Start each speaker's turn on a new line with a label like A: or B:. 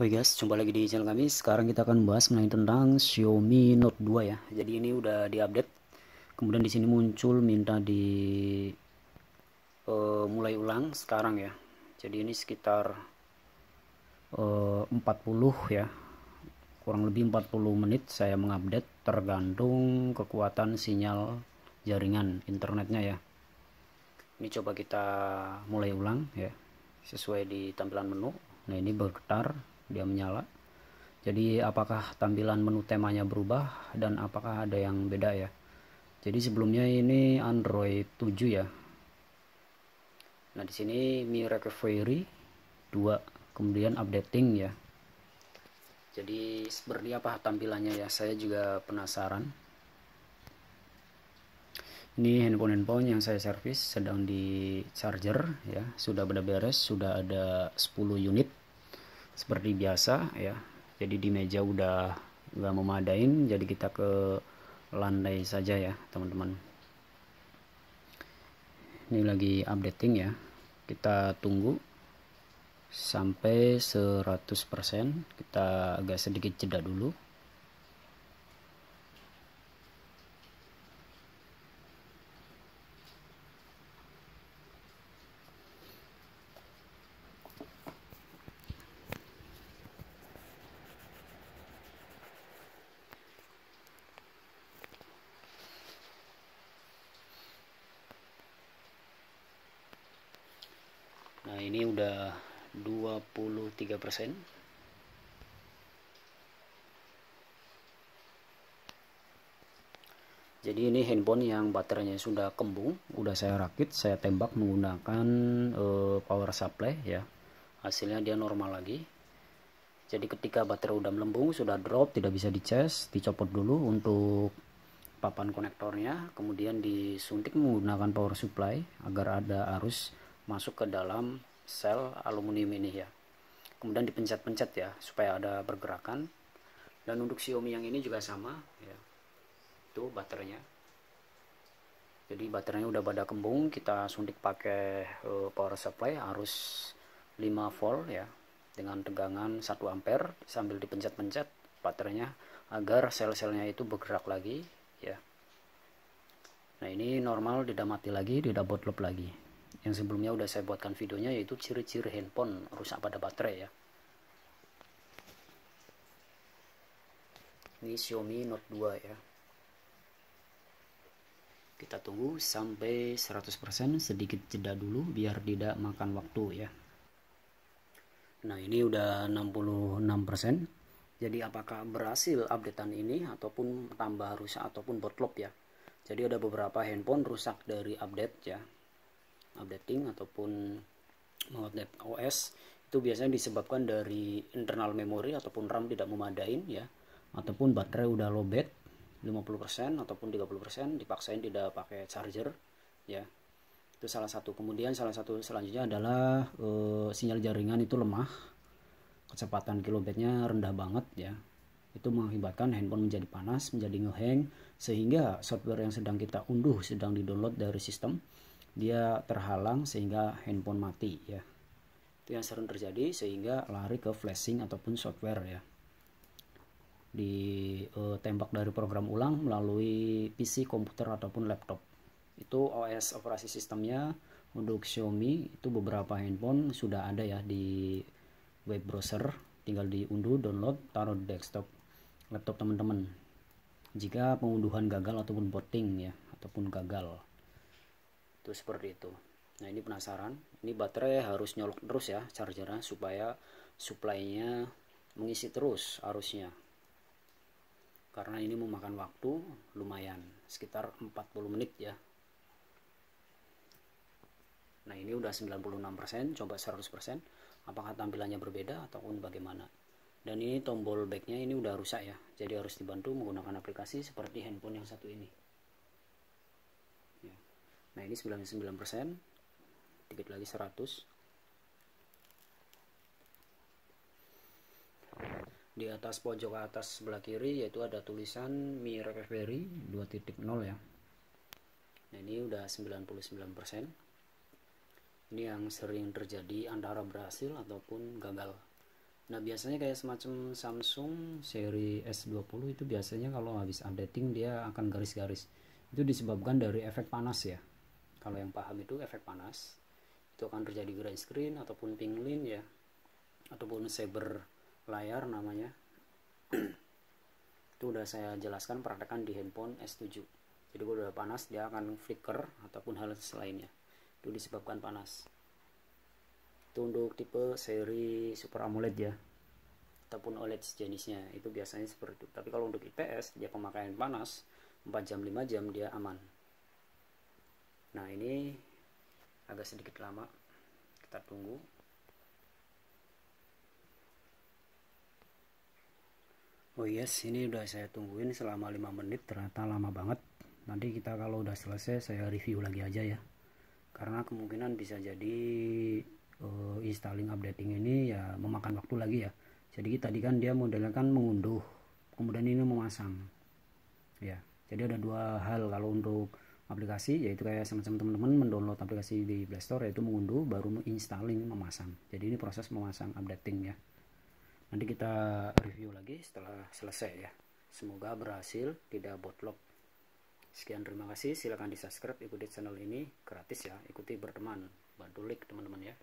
A: Oke guys, jumpa lagi di channel kami. Sekarang kita akan membahas mengenai tentang Xiaomi Note 2 ya. Jadi ini udah diupdate. Kemudian di sini muncul minta di mulai ulang sekarang ya. Jadi ini sekitar 40 ya. Kurang lebih 40 menit saya mengupdate tergantung kekuatan sinyal jaringan internetnya ya. Ini coba kita mulai ulang ya. Sesuai di tampilan menu. Nah, ini bergetar, dia menyala. Jadi apakah tampilan menu temanya berubah dan apakah ada yang beda ya. Jadi sebelumnya ini Android 7 ya. Nah, di sini Mi Recovery 2, kemudian updating ya. Jadi seperti apa tampilannya ya, saya juga penasaran. Ini handphone yang saya servis sedang di charger ya, sudah beres, sudah ada 10 unit seperti biasa ya. Jadi di meja udah nggak memadain, jadi kita ke landai saja ya teman-teman. Ini lagi updating ya, kita tunggu sampai 100%. Kita agak sedikit jeda dulu. Nah, ini udah 23%. Jadi ini handphone yang baterainya sudah kembung, udah saya rakit, saya tembak menggunakan power supply ya. Hasilnya dia normal lagi. Jadi ketika baterai udah melembung, sudah drop, tidak bisa dicas, dicopot dulu untuk papan konektornya, kemudian disuntik menggunakan power supply agar ada arus masuk ke dalam sel aluminium ini ya. Kemudian dipencet-pencet ya supaya ada pergerakan. Dan untuk Xiaomi yang ini juga sama ya. Itu baterainya. Jadi baterainya udah pada kembung, kita suntik pakai power supply arus 5 volt ya dengan tegangan 1 ampere sambil dipencet-pencet baterainya agar sel-selnya itu bergerak lagi ya. Nah, ini normal, tidak mati lagi, tidak botlop lagi. Yang sebelumnya udah saya buatkan videonya, yaitu ciri-ciri handphone rusak pada baterai ya. Ini Xiaomi Note 2 ya. Kita tunggu sampai 100%, sedikit jeda dulu biar tidak makan waktu ya. Nah, ini udah 66%. Jadi apakah berhasil updatean ini ataupun tambah rusak ataupun botlop ya. Jadi ada beberapa handphone rusak dari update ya, updating ataupun mengupdate OS. Itu biasanya disebabkan dari internal memori ataupun RAM tidak memadain ya, ataupun baterai udah lowbat 50% ataupun 30%, dipaksain tidak pakai charger ya. Itu salah satu. Kemudian salah satu selanjutnya adalah sinyal jaringan itu lemah, kecepatan kilobitnya rendah banget ya. Itu mengakibatkan handphone menjadi panas, menjadi ngehang, sehingga software yang sedang kita unduh, sedang di-download dari sistem, dia terhalang sehingga handphone mati ya. Itu yang sering terjadi, sehingga lari ke flashing ataupun software ya. Ditembak dari program ulang melalui PC, komputer ataupun laptop. Itu OS operasi sistemnya untuk Xiaomi itu beberapa handphone sudah ada ya di web browser, tinggal diunduh, download, taruh di desktop laptop teman-teman. Jika pengunduhan gagal ataupun booting ya, ataupun gagal, itu seperti itu. Nah, ini penasaran, ini baterai harus nyolok terus ya chargernya supaya supply-nya mengisi terus arusnya, karena ini memakan waktu lumayan sekitar 40 menit ya. Nah, ini udah 96%, coba 100%, apakah tampilannya berbeda ataupun bagaimana. Dan ini tombol backnya ini udah rusak ya, jadi harus dibantu menggunakan aplikasi seperti handphone yang satu ini ya. Nah, ini 99%, dikit lagi 100. Di atas pojok atas sebelah kiri yaitu ada tulisan Mi Recovery 2.0 ya. Nah, ini udah 99%. Ini yang sering terjadi antara berhasil ataupun gagal. Nah biasanya kayak semacam Samsung seri S20 itu biasanya kalau habis updating dia akan garis-garis. Itu disebabkan dari efek panas ya. Kalau yang paham itu efek panas, itu akan terjadi green screen ataupun pink line ya, ataupun saber layar namanya. Itu udah saya jelaskan praktekan di handphone S7. Jadi kalau udah panas dia akan flicker ataupun hal lainnya. Itu disebabkan panas. Itu untuk tipe seri Super AMOLED ya, ataupun OLED jenisnya itu biasanya seperti itu. Tapi kalau untuk IPS dia pemakaian panas 4 jam 5 jam dia aman. Nah ini agak sedikit lama, kita tunggu. Oh yes, ini udah saya tungguin selama 5 menit, ternyata lama banget. Nanti kita kalau udah selesai saya review lagi aja ya, karena kemungkinan bisa jadi installing updating ini ya memakan waktu lagi ya. Jadi tadi kan dia modelnya kan mengunduh, kemudian ini memasang ya. Jadi ada dua hal kalau untuk aplikasi, yaitu kayak semacam teman-teman mendownload aplikasi di Play Store, yaitu mengunduh baru menginstalling memasang. Jadi ini proses memasang updating ya. Nanti kita review lagi setelah selesai ya. Semoga berhasil, tidak bootlock. Sekian, terima kasih. Silahkan di subscribe, ikuti channel ini gratis ya. Ikuti berteman, bantu like teman-teman ya.